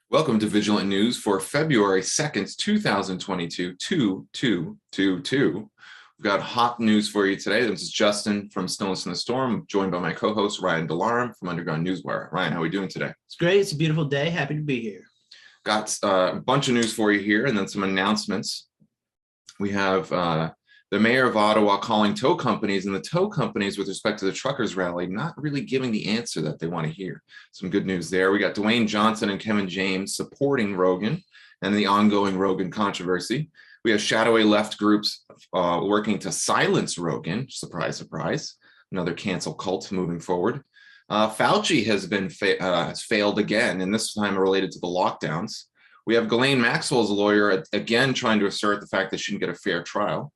Welcome to Vigilant News for February 2nd, 2022, 2222. We've got hot news for you today. This is Justin from Stillness in the Storm, joined by my co-host Ryan Delarum from Underground Newswire. Ryan, how are we doing today? It's great. It's a beautiful day. Happy to be here. Got a bunch of news for you here and then some announcements. We have the mayor of Ottawa calling tow companies, and the tow companies with respect to the truckers rally not really giving the answer that they want to hear. Some good news there. We got Dwayne Johnson and Kevin James supporting Rogan and the ongoing Rogan controversy. We have shadowy left groups working to silence Rogan. Surprise, surprise. Another cancel cult moving forward. Fauci has failed again, and this time related to the lockdowns. We have Ghislaine Maxwell's lawyer again trying to assert the fact that she didn't get a fair trial.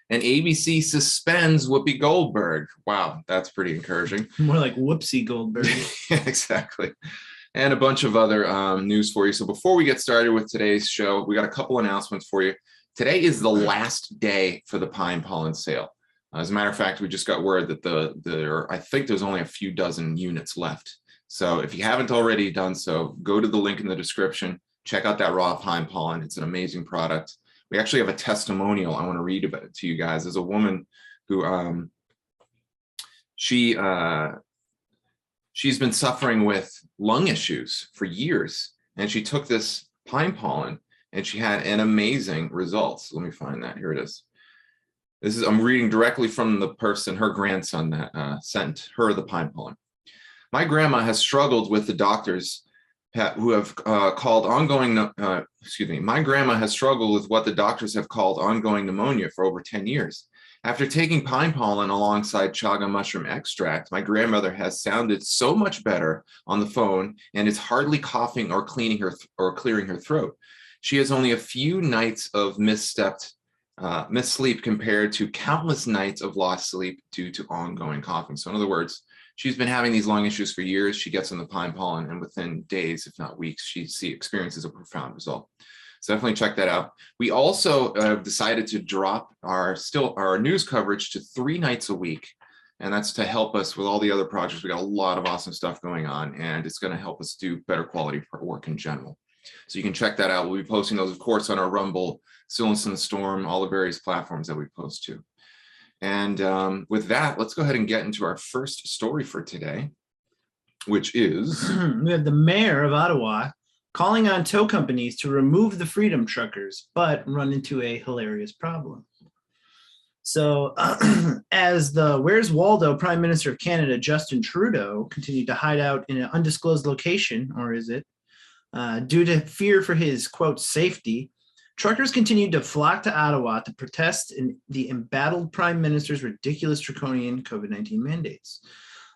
And ABC suspends Whoopi Goldberg. Wow, that's pretty encouraging. More like Whoopsie Goldberg. Yeah, exactly. And a bunch of other news for you. So before we get started with today's show, we got a couple announcements for you. Today is the last day for the pine pollen sale. As a matter of fact, we just got word that I think there's only a few dozen units left. So if you haven't already done so, go to the link in the description. Check out that Raw Pine Pollen. It's an amazing product. We actually have a testimonial I want to read about it to you guys. There's a woman who she's been suffering with lung issues for years, and she took this pine pollen and she had an amazing results. Let me find that. Here it is. I'm reading directly from the person, her grandson, that sent her the pine pollen. My grandma has struggled with the doctors who have called ongoing, my grandma has struggled with what the doctors have called ongoing pneumonia for over 10 years. After taking pine pollen alongside chaga mushroom extract, my grandmother has sounded so much better on the phone and is hardly coughing or clearing her throat. She has only a few nights of missed sleep compared to countless nights of lost sleep due to ongoing coughing. So in other words, she's been having these lung issues for years. She gets on the pine pollen, and within days, if not weeks, she experiences a profound result. So definitely check that out. We also decided to drop our news coverage to 3 nights a week, and that's to help us with all the other projects. We got a lot of awesome stuff going on, and it's going to help us do better quality work in general. So you can check that out. We'll be posting those, of course, on our Rumble, Stillness in the Storm, all the various platforms that we post to. And with that, let's go ahead and get into our first story for today, which is... We have the mayor of Ottawa calling on tow companies to remove the freedom truckers, but run into a hilarious problem. So as the Where's Waldo Prime Minister of Canada, Justin Trudeau, continued to hide out in an undisclosed location, or is it, due to fear for his, quote, safety, truckers continued to flock to Ottawa to protest in the embattled Prime Minister's ridiculous draconian COVID-19 mandates.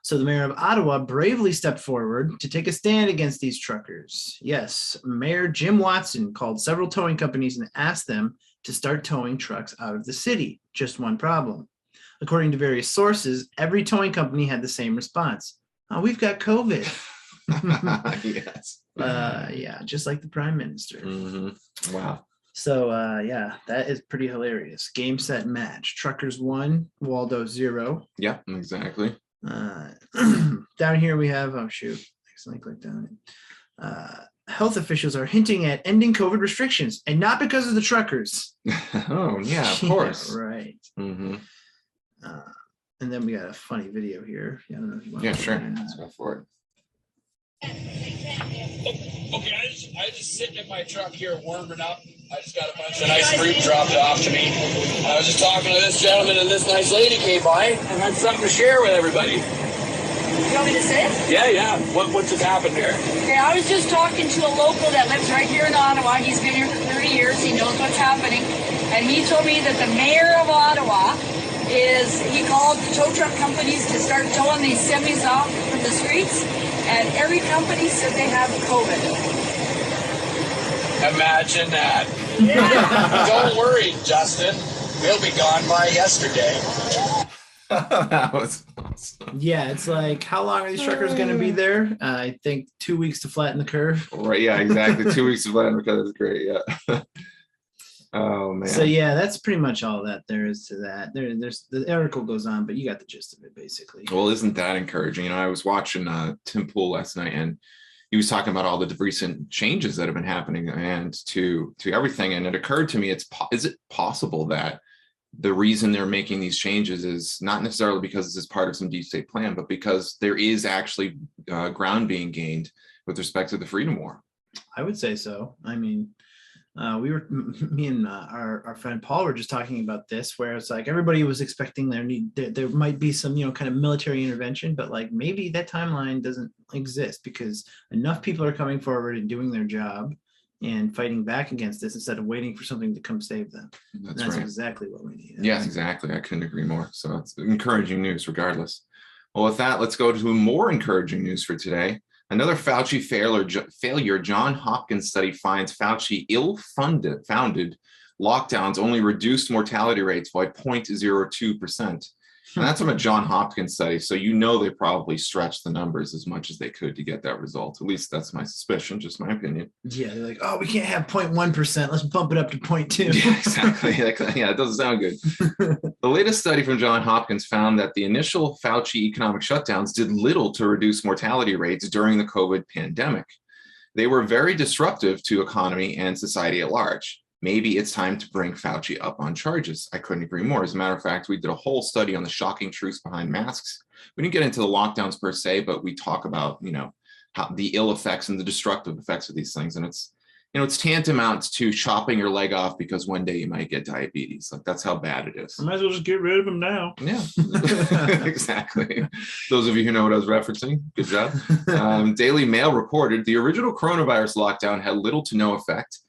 So the mayor of Ottawa bravely stepped forward to take a stand against these truckers. Yes, Mayor Jim Watson called several towing companies and asked them to start towing trucks out of the city. Just one problem. According to various sources, every towing company had the same response. Oh, we've got COVID. Yes. Yeah, just like the Prime Minister. Mm-hmm. Wow. So, yeah, that is pretty hilarious. Game, set, match. Truckers 1, Waldo 0. Yeah, exactly. Down here we have, oh, shoot. Accidentally clicked on it. Health officials are hinting at ending COVID restrictions, and not because of the truckers. Oh, yeah, of course. Yeah, right. Mm-hmm. And then we got a funny video here. Yeah, I don't know if you want Yeah, to sure. Let's go for it. Okay, I just sitting in my truck here warming up. I just got a bunch of nice fruit dropped off to me. I was just talking to this gentleman and this nice lady came by and had something to share with everybody. You want me to say it? Yeah. What just happened here? Okay, I was just talking to a local that lives right here in Ottawa. He's been here for 30 years. He knows what's happening. And he told me that the mayor of Ottawa he called the tow truck companies to start towing these semis off from the streets. And every company said they have COVID. Imagine that. Yeah. Don't worry, Justin. We'll be gone by yesterday. That was awesome. Yeah, it's like, how long are these truckers going to be there? I think 2 weeks to flatten the curve. Right, yeah, exactly. 2 weeks to flatten the curve is great, yeah. Oh, man. So, yeah, that's pretty much all that there is to that. There's the article goes on, but you got the gist of it, basically. Well, isn't that encouraging? You know, I was watching Tim Pool last night, and he was talking about all the recent changes that have been happening and to everything. And it occurred to me, is it possible that the reason they're making these changes is not necessarily because this is part of some deep state plan, but because there is actually ground being gained with respect to the freedom war? I would say so. I mean, me and our friend Paul were just talking about this, where it's like everybody was expecting there might be some, kind of military intervention, but like maybe that timeline doesn't exist because enough people are coming forward and doing their job and fighting back against this instead of waiting for something to come save them. That's right. Exactly what we need. Yes, exactly. I couldn't agree more. So it's encouraging news regardless. Well, with that, let's go to more encouraging news for today. Another Fauci failure. John Hopkins study finds Fauci ill-founded lockdowns only reduced mortality rates by 0.02%. And that's from a John Hopkins study. So they probably stretched the numbers as much as they could to get that result. At least that's my suspicion, just my opinion. Yeah, they're like, oh, we can't have 0.1%. Let's bump it up to 0.2. Yeah, exactly. Yeah, it doesn't sound good. The latest study from John Hopkins found that the initial Fauci economic shutdowns did little to reduce mortality rates during the COVID pandemic. They were very disruptive to economy and society at large. Maybe it's time to bring Fauci up on charges. I couldn't agree more. As a matter of fact, we did a whole study on the shocking truths behind masks. We didn't get into the lockdowns per se, but we talk about, how the ill effects and the destructive effects of these things. And it's tantamount to chopping your leg off because one day you might get diabetes. Like that's how bad it is. I might as well just get rid of him now. Yeah, exactly. Those of you who know what I was referencing, good job. Daily Mail reported the original coronavirus lockdown had little to no effect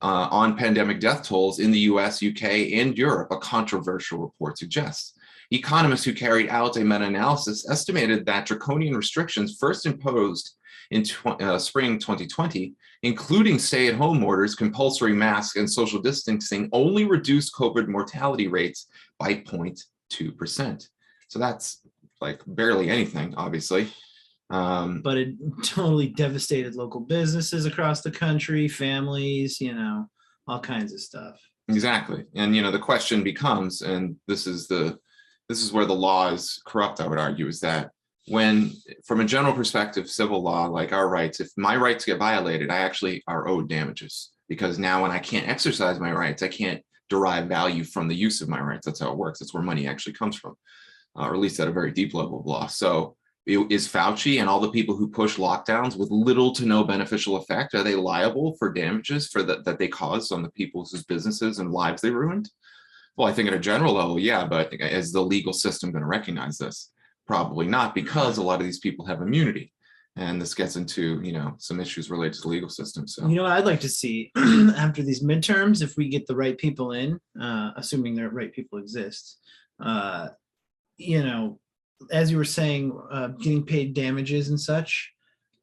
on pandemic death tolls in the US, UK, and Europe, a controversial report suggests. Economists who carried out a meta-analysis estimated that draconian restrictions first imposed in spring 2020, including stay-at-home orders, compulsory masks, and social distancing, only reduced COVID mortality rates by 0.2%. So that's like barely anything, obviously. But it totally devastated local businesses across the country, families, all kinds of stuff. Exactly. And, the question becomes, and this is where the law is corrupt, I would argue, is that when, from a general perspective, civil law, like our rights, if my rights get violated, I actually are owed damages because now when I can't exercise my rights, I can't derive value from the use of my rights. That's how it works. That's where money actually comes from, or at least at a very deep level of law. So is Fauci and all the people who push lockdowns with little to no beneficial effect, are they liable for damages that they caused on the people whose businesses and lives they ruined? Well, I think at a general level, yeah, but is the legal system going to recognize this? Probably not, because a lot of these people have immunity. And this gets into, some issues related to the legal system. So, what I'd like to see after these midterms, if we get the right people in, assuming the right people exist, as you were saying, getting paid damages and such,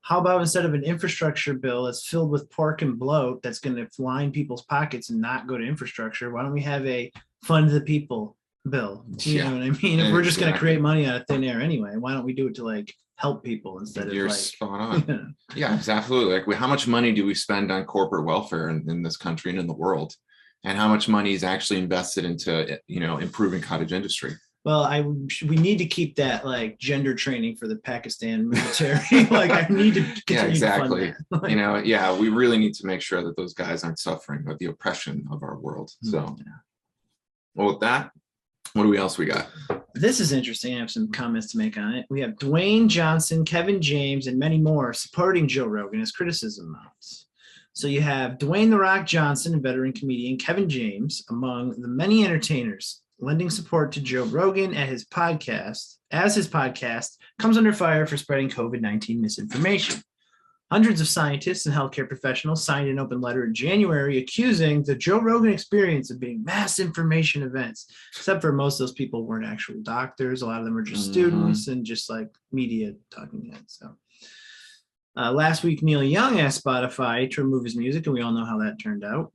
how about instead of an infrastructure bill that's filled with pork and bloat that's going to line people's pockets and not go to infrastructure, why don't we have a fund the people bill? You know what I mean? If we're just going to create money out of thin air anyway, why don't we do it to help people instead of You're spot on. Yeah, it's absolutely. Like, how much money do we spend on corporate welfare in this country and in the world? And how much money is actually invested into, improving cottage industry? Well, we need to keep that gender training for the Pakistan military. I need to continue. Yeah, exactly. To fund that. We really need to make sure that those guys aren't suffering with the oppression of our world. So, well, with that, what else we got? This is interesting. I have some comments to make on it. We have Dwayne Johnson, Kevin James, and many more supporting Joe Rogan as criticism mounts. So you have Dwayne "The Rock" Johnson, a veteran comedian, Kevin James, among the many entertainers lending support to Joe Rogan at his podcast, as his podcast comes under fire for spreading COVID-19 misinformation. Hundreds of scientists and healthcare professionals signed an open letter in January accusing the Joe Rogan Experience of being mass information events, except for most of those people weren't actual doctors. A lot of them are just students and just media talking heads. So last week, Neil Young asked Spotify to remove his music, and we all know how that turned out.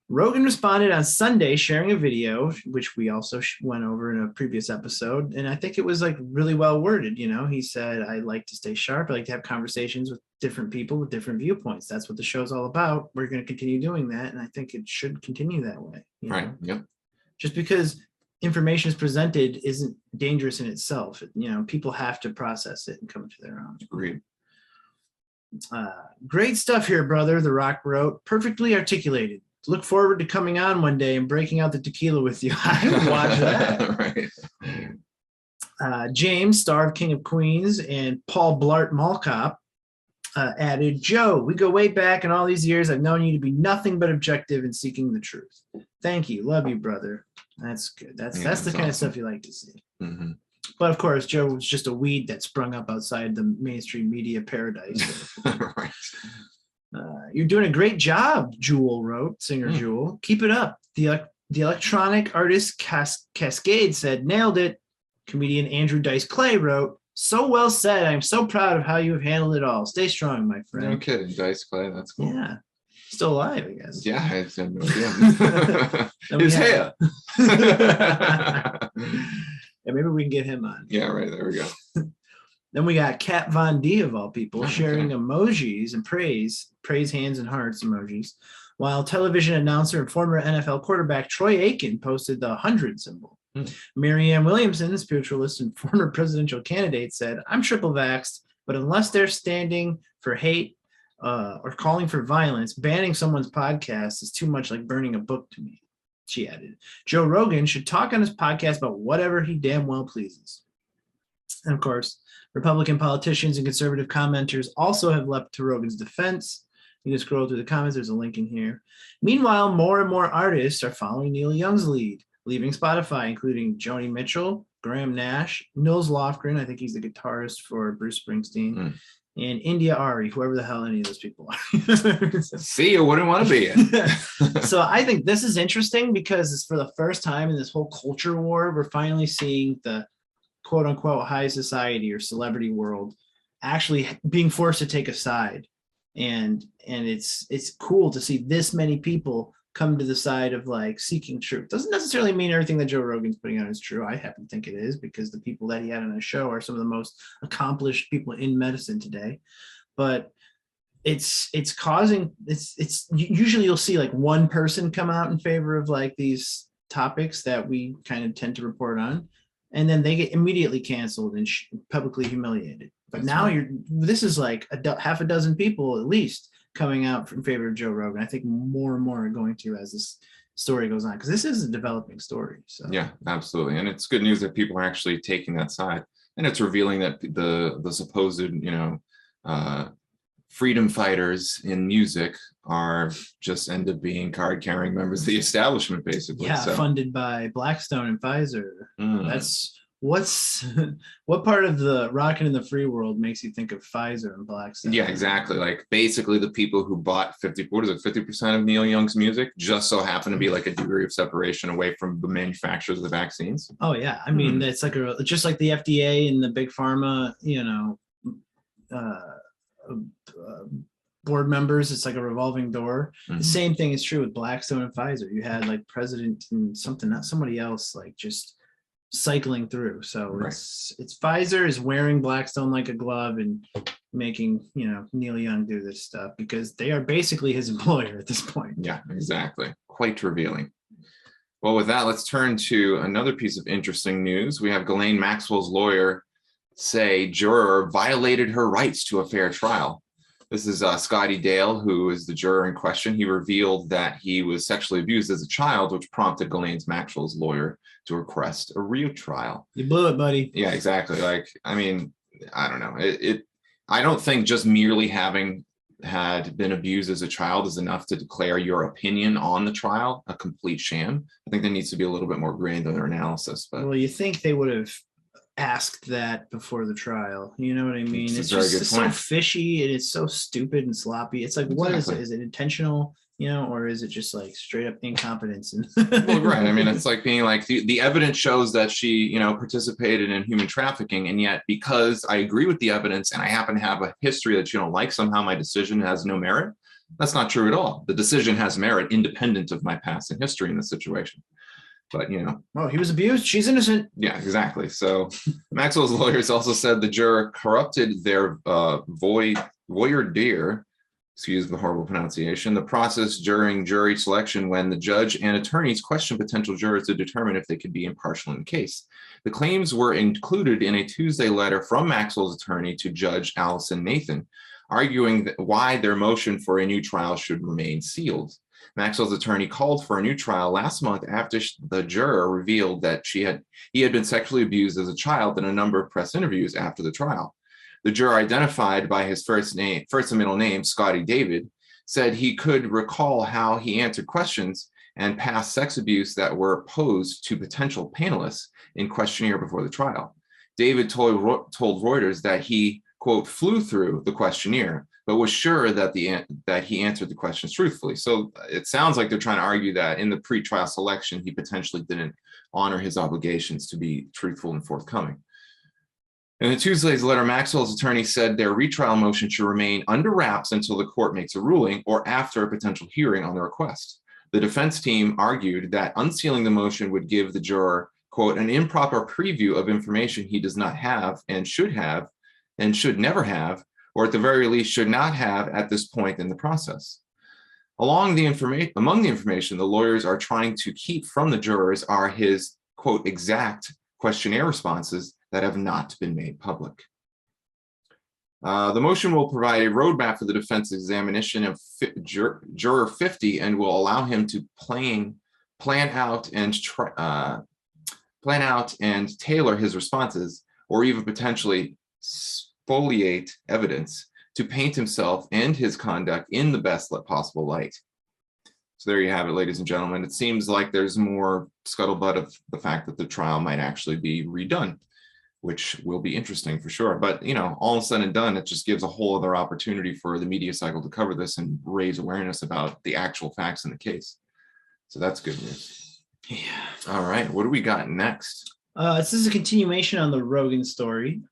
Rogan responded on Sunday, sharing a video, which we also went over in a previous episode. And I think it was really well worded. He said, I like to stay sharp. I like to have conversations with different people with different viewpoints. That's what the show's all about. We're going to continue doing that. And I think it should continue that way. Right. Yep. Just because information is presented isn't dangerous in itself. People have to process it and come to their own. Agreed. Great stuff here, brother, The Rock wrote. Perfectly articulated. Look forward to coming on one day and breaking out the tequila with you. I would watch that. Right. James, star of King of Queens, and Paul Blart Mall Cop added, Joe, we go way back, and all these years I've known you to be nothing but objective and seeking the truth. Thank you. Love you, brother. That's good. That's the kind of stuff you like to see. Mm-hmm. But of course, Joe was just a weed that sprung up outside the mainstream media paradise. Right. You're doing a great job, Jewel wrote, singer Jewel. Keep it up. The electronic artist Cascade said, nailed it. Comedian Andrew Dice Clay wrote, so well said. I'm so proud of how you have handled it all. Stay strong, my friend. No kidding. Dice Clay, that's cool. Yeah. Still alive, I guess. Yeah, I had no idea. His hair. Yeah, maybe we can get him on. Yeah, right. There we go. Then we got Kat Von D, of all people, sharing emojis and praise hands and hearts emojis, while television announcer and former NFL quarterback Troy Aikman posted the 100 symbol. Marianne Williamson, spiritualist and former presidential candidate, said, I'm triple vaxxed, but unless they're standing for hate or calling for violence, banning someone's podcast is too much like burning a book to me. She added, Joe Rogan should talk on his podcast about whatever he damn well pleases. And of course, Republican politicians and conservative commenters also have leapt to Rogan's defense. You can scroll through the comments. There's a link in here. Meanwhile, more and more artists are following Neil Young's lead, leaving Spotify, including Joni Mitchell, Graham Nash, Nils Lofgren, I think he's the guitarist for Bruce Springsteen, and India Ari, whoever the hell any of those people are. See, you wouldn't want to be in. So I think this is interesting because it's for the first time in this whole culture war, we're finally seeing the quote unquote high society or celebrity world actually being forced to take a side. And it's cool to see this many people come to the side of like seeking truth. Doesn't necessarily mean everything that Joe Rogan's putting out is true. I happen to think it is, because the people that he had on his show are some of the most accomplished people in medicine today. But it's causing, it's usually you'll see like one person come out in favor of like these topics that we kind of tend to report on, and then they get immediately canceled and publicly humiliated. But that's now right. This is like half a dozen people at least coming out in favor of Joe Rogan. I think more and more are going to as this story goes on, because this is a developing story. So yeah, absolutely. And it's good news that people are actually taking that side, and it's revealing that the supposed, freedom fighters in music are just end up being card-carrying members of the establishment, basically. Yeah, funded by Blackstone and Pfizer. That's what part of the Rockin' in the Free World makes you think of Pfizer and Blackstone? Yeah, exactly. Like basically the people who bought 50% of Neil Young's music just so happen to be like a degree of separation away from the manufacturers of the vaccines. Oh yeah, I mean it's like just like the FDA and the Big Pharma, board members. It's like a revolving door. The same thing is true with Blackstone and Pfizer. You had like president and somebody else like just cycling through. So right. It's Pfizer is wearing Blackstone like a glove and making Neil Young do this stuff because they are basically his employer at this point. Yeah, exactly. Quite revealing. Well, with that, let's turn to another piece of interesting news. We have Ghislaine Maxwell's lawyer say juror violated her rights to a fair trial. This is Scotty Dale, who is the juror in question. He revealed that he was sexually abused as a child, which prompted Ghislaine Maxwell's lawyer to request a retrial. You blew it, buddy. Yeah, exactly. Like, I mean, I don't know. I don't think just merely having had been abused as a child is enough to declare your opinion on the trial a complete sham. I think there needs to be a little bit more granular analysis. But well, you think they would have asked that before the trial? You know what I mean? It's just so fishy and it's so stupid and sloppy. It's like, what is it? Is it intentional? Or is it just like straight up incompetence? Well, right. I mean, it's like being like the evidence shows that she, participated in human trafficking. And yet, because I agree with the evidence and I happen to have a history that you don't like, somehow my decision has no merit. That's not true at all. The decision has merit independent of my past and history in this situation. But, well, he was abused. She's innocent. Yeah, exactly. So Maxwell's lawyers also said the juror corrupted their voir dire. Excuse the horrible pronunciation, the process during jury selection when the judge and attorneys questioned potential jurors to determine if they could be impartial in the case. The claims were included in a Tuesday letter from Maxwell's attorney to Judge Allison Nathan. arguing why their motion for a new trial should remain sealed. Maxwell's attorney called for a new trial last month after the juror revealed that he had been sexually abused as a child in a number of press interviews after the trial. The juror, identified by his first and middle name, Scotty David, said he could recall how he answered questions and past sex abuse that were posed to potential panelists in questionnaire before the trial. David told Reuters that he, quote, flew through the questionnaire, but was sure that he answered the questions truthfully. So it sounds like they're trying to argue that in the pre-trial selection, he potentially didn't honor his obligations to be truthful and forthcoming. In Tuesday's letter, Maxwell's attorney said their retrial motion should remain under wraps until the court makes a ruling or after a potential hearing on the request. The defense team argued that unsealing the motion would give the juror, quote, an improper preview of information he does not have and should never have, or at the very least should not have at this point in the process. Among the information the lawyers are trying to keep from the jurors are his, quote, exact questionnaire responses that have not been made public. The motion will provide a roadmap for the defense examination of juror 50 and will allow him to plan out and tailor his responses, or even potentially spoliate evidence to paint himself and his conduct in the best possible light. So there you have it, ladies and gentlemen. It seems like there's more scuttlebutt of the fact that the trial might actually be redone, which will be interesting for sure. But, you know, all said and done, it just gives a whole other opportunity for the media cycle to cover this and raise awareness about the actual facts in the case. So that's good news. Yeah. All right. What do we got next? This is a continuation on the Rogan story.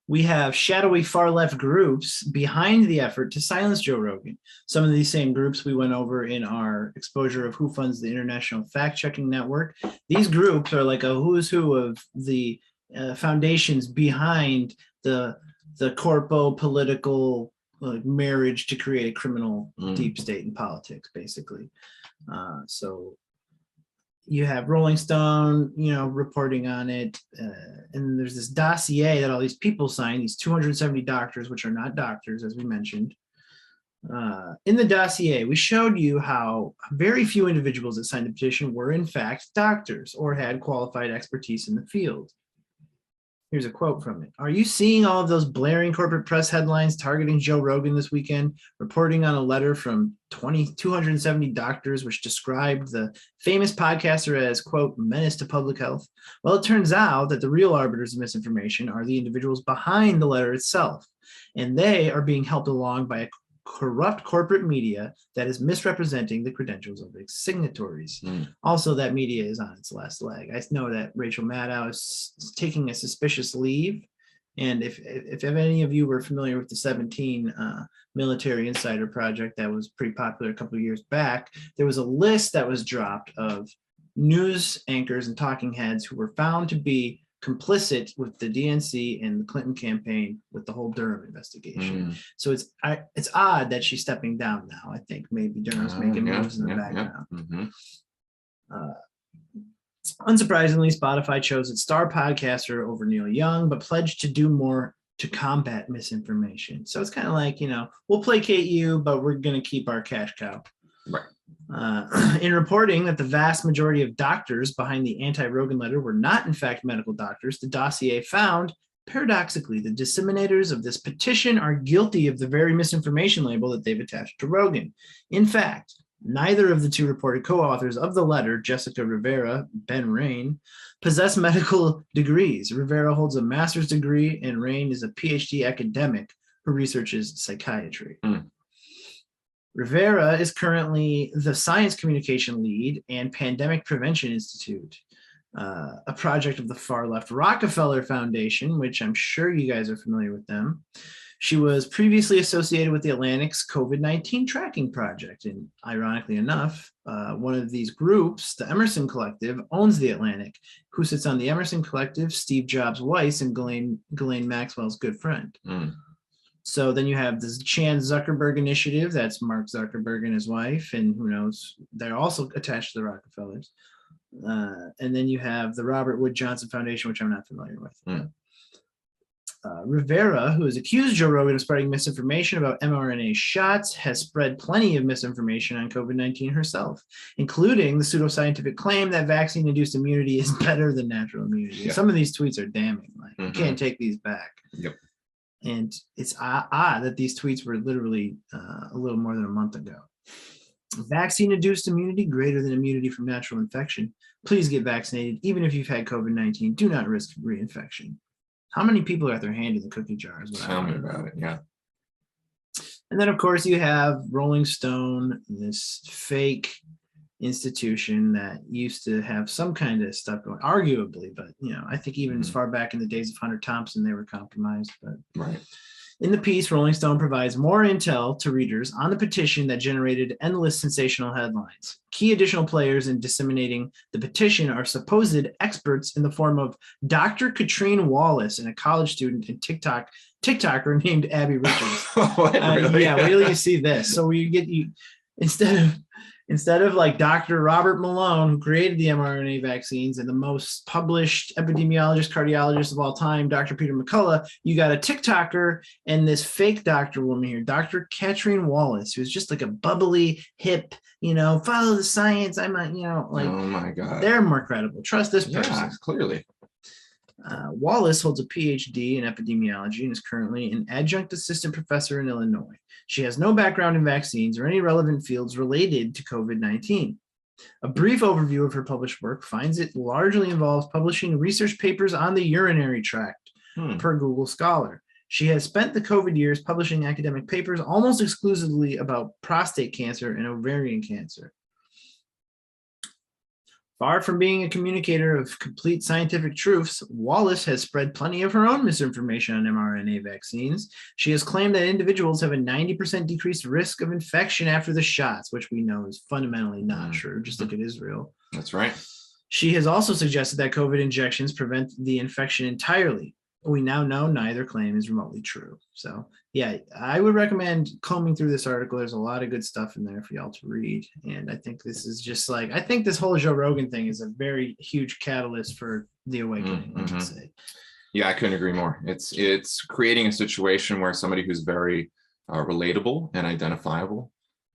We have shadowy far-left groups behind the effort to silence Joe Rogan. Some of these same groups we went over in our exposure of who funds the International Fact-Checking Network. These groups are like a who's who of the foundations behind the corpo political marriage to create a criminal deep state in politics, basically. So you have Rolling Stone, reporting on it. And there's this dossier that all these people signed, these 270 doctors, which are not doctors, as we mentioned. In the dossier, we showed you how very few individuals that signed the petition were in fact doctors or had qualified expertise in the field. Here's a quote from it. Are you seeing all of those blaring corporate press headlines targeting Joe Rogan this weekend, reporting on a letter from 270 doctors, which described the famous podcaster as, quote, menace to public health? Well, it turns out that the real arbiters of misinformation are the individuals behind the letter itself, and they are being helped along by a corrupt corporate media that is misrepresenting the credentials of its signatories. Also, that media is on its last leg. I know that Rachel Maddow is taking a suspicious leave, and if any of you were familiar with the 17 Military Insider Project that was pretty popular a couple of years back, there was a list that was dropped of news anchors and talking heads who were found to be complicit with the DNC and the Clinton campaign with the whole Durham investigation. So it's odd that she's stepping down now. I think maybe Durham's making moves in the background. Unsurprisingly, Spotify chose its star podcaster over Neil Young, but pledged to do more to combat misinformation. So it's kind of like, we'll placate you, but we're going to keep our cash cow. Right. In reporting that the vast majority of doctors behind the anti-Rogan letter were not in fact medical doctors, the dossier found, paradoxically, the disseminators of this petition are guilty of the very misinformation label that they've attached to Rogan. In fact, neither of the two reported co-authors of the letter, Jessica Rivera, Ben Rain, possess medical degrees. Rivera holds a master's degree and Rain is a PhD academic who researches psychiatry. Rivera is currently the Science Communication Lead and Pandemic Prevention Institute, a project of the far-left Rockefeller Foundation, which I'm sure you guys are familiar with them. She was previously associated with the Atlantic's COVID-19 tracking project, and ironically enough, one of these groups, the Emerson Collective, owns the Atlantic. Who sits on the Emerson Collective? Steve Jobs' wife and Ghislaine Maxwell's good friend. So then you have this Chan Zuckerberg initiative. That's Mark Zuckerberg and his wife, and who knows, they're also attached to the Rockefellers. And then you have the Robert Wood Johnson Foundation, which I'm not familiar with. Rivera, who has accused Joe Rogan of spreading misinformation about mRNA shots, has spread plenty of misinformation on COVID-19 herself, including the pseudoscientific claim that vaccine-induced immunity is better than natural immunity. Yeah. Some of these tweets are damning. Like, you can't take these back. Yep. And it's odd that these tweets were literally a little more than a month ago. Vaccine-induced immunity greater than immunity from natural infection. Please get vaccinated, even if you've had COVID-19. Do not risk reinfection. How many people are at their hand in the cookie jar? Tell me about it, yeah. And then, of course, you have Rolling Stone, this fake institution that used to have some kind of stuff going, arguably, but, I think even as far back in the days of Hunter Thompson, they were compromised. But right. In the piece, Rolling Stone provides more intel to readers on the petition that generated endless sensational headlines. Key additional players in disseminating the petition are supposed experts in the form of Dr. Katrine Wallace, and a college student and TikToker named Abby Richards. What, really? Yeah, wait till you see this. So instead of like Dr. Robert Malone, who created the mRNA vaccines, and the most published epidemiologist, cardiologist of all time, Dr. Peter McCullough, you got a TikToker and this fake doctor woman here, Dr. Katrine Wallace, who's just like a bubbly, hip, follow the science. I'm not, like, oh my God, they're more credible. Trust this person. Yeah, clearly. Wallace holds a PhD in epidemiology and is currently an adjunct assistant professor in Illinois. She has no background in vaccines or any relevant fields related to COVID-19. A brief overview of her published work finds it largely involves publishing research papers on the urinary tract, per Google Scholar. She has spent the COVID years publishing academic papers almost exclusively about prostate cancer and ovarian cancer. Far from being a communicator of complete scientific truths, Wallace has spread plenty of her own misinformation on mRNA vaccines. She has claimed that individuals have a 90% decreased risk of infection after the shots, which we know is fundamentally not true. Just look at Israel. That's right. She has also suggested that COVID injections prevent the infection entirely. We now know neither claim is remotely true. So, yeah, I would recommend combing through this article. There's a lot of good stuff in there for y'all to read. And I think this is just I think this whole Joe Rogan thing is a very huge catalyst for the awakening, I would say. Yeah, I couldn't agree more. It's creating a situation where somebody who's very relatable and identifiable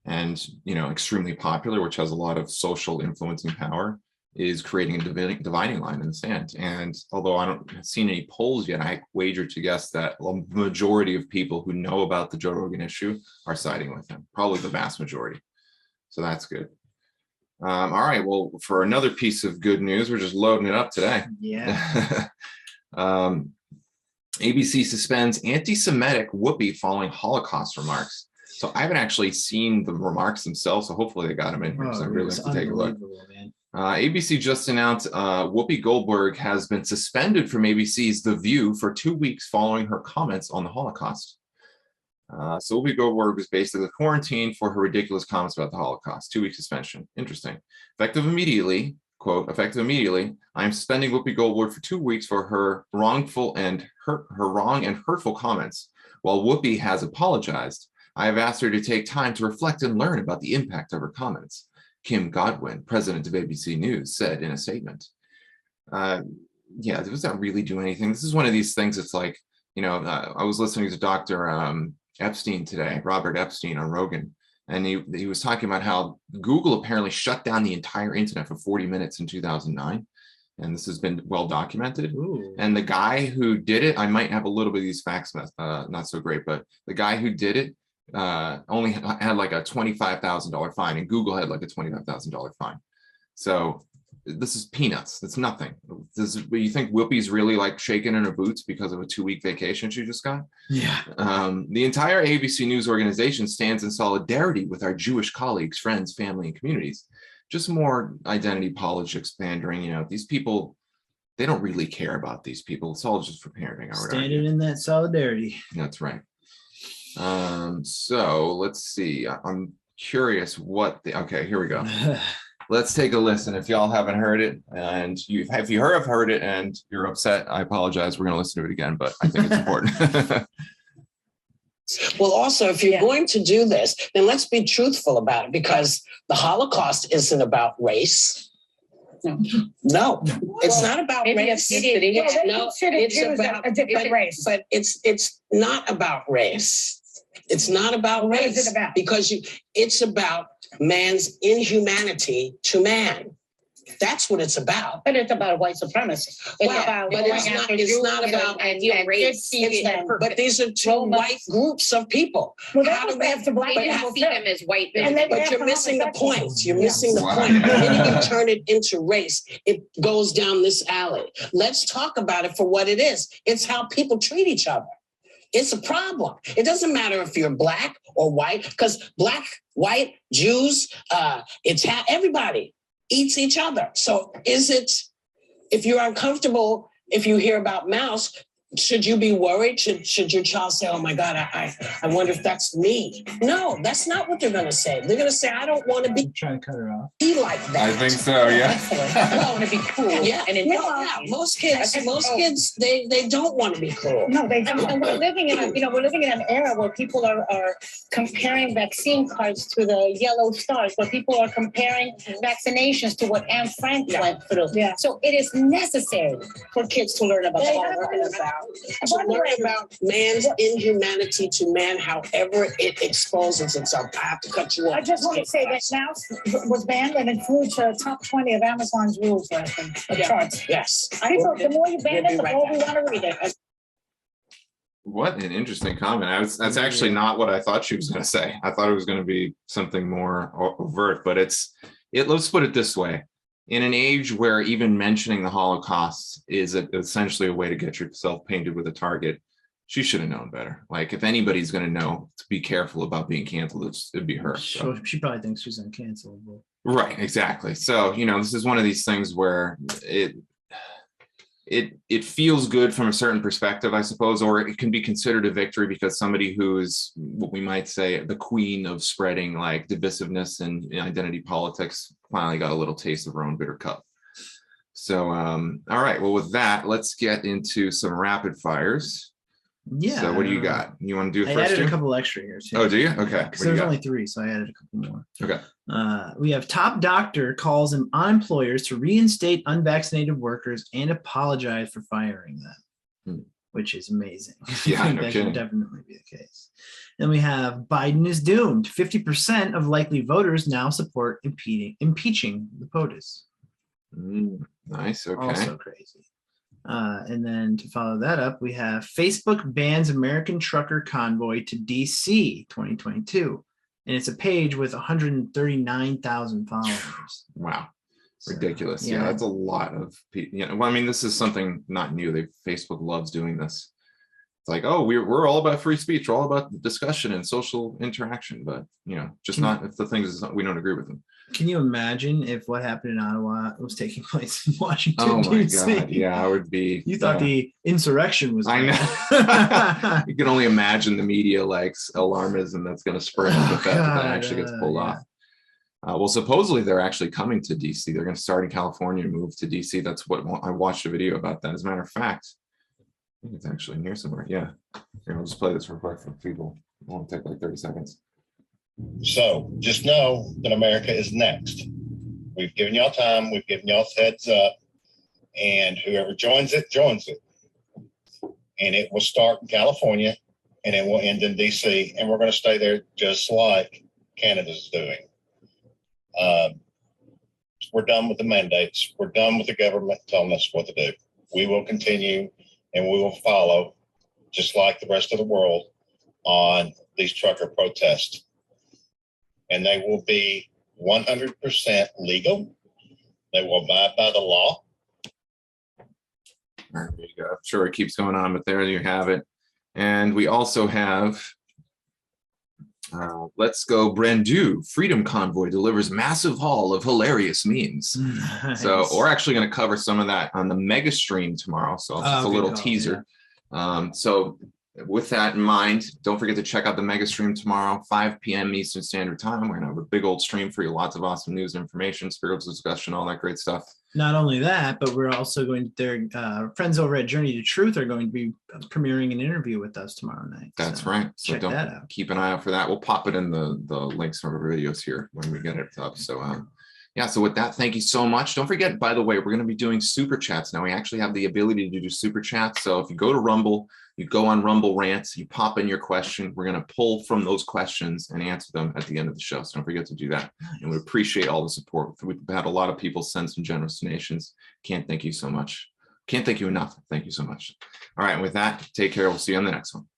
and, extremely popular, which has a lot of social influencing power, is creating a dividing line in the sand. And although I don't have seen any polls yet, I wager to guess that the majority of people who know about the Joe Rogan issue are siding with him, probably the vast majority. So that's good. All right, well, for another piece of good news, we're just loading it up today. Yeah. ABC suspends anti-Semitic Whoopi following Holocaust remarks. So I haven't actually seen the remarks themselves, so hopefully they got them in here, because I really have to take a look. Man. ABC just announced Whoopi Goldberg has been suspended from ABC's The View for 2 weeks following her comments on the Holocaust. So Whoopi Goldberg was basically quarantined for her ridiculous comments about the Holocaust. 2 week suspension. Interesting. Effective immediately, quote, effective immediately, I am suspending Whoopi Goldberg for 2 weeks for her wrong and hurtful comments. While Whoopi has apologized, I have asked her to take time to reflect and learn about the impact of her comments. Kim Godwin, president of ABC News, said in a statement. Yeah, does that really do anything? This is one of these things. It's like, I was listening to Dr. Epstein today, Robert Epstein on Rogan, and he was talking about how Google apparently shut down the entire internet for 40 minutes in 2009. And this has been well documented. Ooh. And the guy who did it, I might have a little bit of these facts, not so great, but the guy who did it only had like a $25,000 fine, and Google had like a $25,000 fine. So this is peanuts. It's nothing. You think Whoopi's really like shaking in her boots because of a 2 week vacation she just got? Yeah. The entire ABC News organization stands in solidarity with our Jewish colleagues, friends, family, and communities. Just more identity politics pandering. These people, they don't really care about these people. It's all just for parenting. Standing in that solidarity. That's right. So let's see. I'm curious okay, here we go. Let's take a listen. If y'all haven't heard it, and if you have heard it and you're upset, I apologize. We're going to listen to it again, but I think it's important. Well, also, if you're going to do this, then let's be truthful about it, because the Holocaust isn't about race. No, it's not about Maybe race. ethnicity. No, it's about a different race. But it's not about race. It's not about What race. is it about? Because it's about man's inhumanity to man. That's what it's about. But it's about white supremacy. But it's not about race. But these are two white groups of people. Well, How do we have to black people see them as white And then But you're missing the point. You're missing the point. The minute you turn it into race, it goes down this alley. Let's talk about it for what it is. It's how people treat each other. It's a problem. It doesn't matter if you're black or white, because black, white, Jews, everybody eats each other. So if you're uncomfortable, if you hear about mouse, should you be worried? Should your child say, oh my God, I wonder if that's me? No, that's not what they're going to say. They're going to say, I don't want to be Trying to cut her off. like that. I think so, yeah. I want to be cool. Yeah, most kids, they don't want to be cool. No, they don't. And we're living in an era where people are comparing vaccine cards to the yellow stars, where people are comparing vaccinations to what Anne Frank went through. Yeah. So it is necessary for kids to learn about To learn about man's inhumanity to man, however it exposes itself. I have to cut you off. I just want to say that mouse was banned and it flew to top 20 of Amazon's rules charts. Yes. People, the more you ban it, the more we want to read it. What an interesting comment. That's actually not what I thought she was going to say. I thought it was going to be something more overt, but let's put it this way. In an age where even mentioning the Holocaust is essentially a way to get yourself painted with a target, she should have known better. Like, if anybody's going to know to be careful about being canceled, it'd be her. So. She probably thinks she's uncancelable. Right, exactly. So, this is one of these things where it feels good from a certain perspective, I suppose, or it can be considered a victory because somebody who is what we might say the queen of spreading like divisiveness and identity politics finally got a little taste of her own bitter cup. So, all right. Well, with that, let's get into some rapid fires. Yeah. So what do you got? You want to do I first? added a couple extra here too. Oh, do you? Okay. Because there's only 3, so I added a couple more. Okay. We have top doctor calls on employers to reinstate unvaccinated workers and apologize for firing them, which is amazing. Yeah, I think no that kidding. should definitely be the case. Then we have Biden is doomed. 50% of likely voters now support impeaching the POTUS. Nice. Okay. Also crazy. And then to follow that up, we have Facebook bans American trucker convoy to DC 2022. And it's a page with 139,000 followers. Wow. Ridiculous. So, yeah, that's a lot of people. Well, I mean, this is something not new. Facebook loves doing this. It's like, oh, we're all about free speech. We're all about discussion and social interaction, but just not if the things we don't agree with them. Can you imagine if what happened in Ottawa was taking place in Washington, Oh my D.C.? God. Yeah, I would be. You thought the insurrection was. I know. You can only imagine the media alarmism that's going to spread if that actually gets pulled off. Well, supposedly they're actually coming to DC. They're going to start in California and move to DC. That's what I watched a video about that. As a matter of fact, I think it's actually in here somewhere. Yeah. Here, I'll just play this real quick for people. It won't take like 30 seconds. So just know that America is next. We've given y'all time. We've given y'all heads up. And whoever joins it, joins it. And it will start in California and it will end in DC. And we're going to stay there just like Canada's doing. We're done with the mandates. We're done with the government telling us what to do. We will continue and we will follow, just like the rest of the world, on these trucker protests. And they will be 100% legal. They will abide by the law. There you go. I'm sure it keeps going on, but there you have it. And we also have Let's Go Brandu. Freedom Convoy delivers massive haul of hilarious memes. Nice. So we're actually going to cover some of that on the mega stream tomorrow. So just a little teaser. Yeah. So with that in mind, don't forget to check out the mega stream tomorrow, 5 p.m. Eastern Standard Time. We're going to have a big old stream for you. Lots of awesome news, information, spiritual discussion, all that great stuff. Not only that, but we're also going to, friends over at Journey to Truth are going to be premiering an interview with us tomorrow night. That's right. So check that out. Keep an eye out for that. We'll pop it in the links from our videos here when we get it up. So, Yeah, so with that, thank you so much. Don't forget, by the way, we're going to be doing super chats now. We actually have the ability to do super chats. So if you go to Rumble, you go on Rumble Rants, you pop in your question. We're going to pull from those questions and answer them at the end of the show. So don't forget to do that. And we appreciate all the support. We've had a lot of people send some generous donations. Can't thank you so much. Can't thank you enough. Thank you so much. All right, with that, take care. We'll see you on the next one.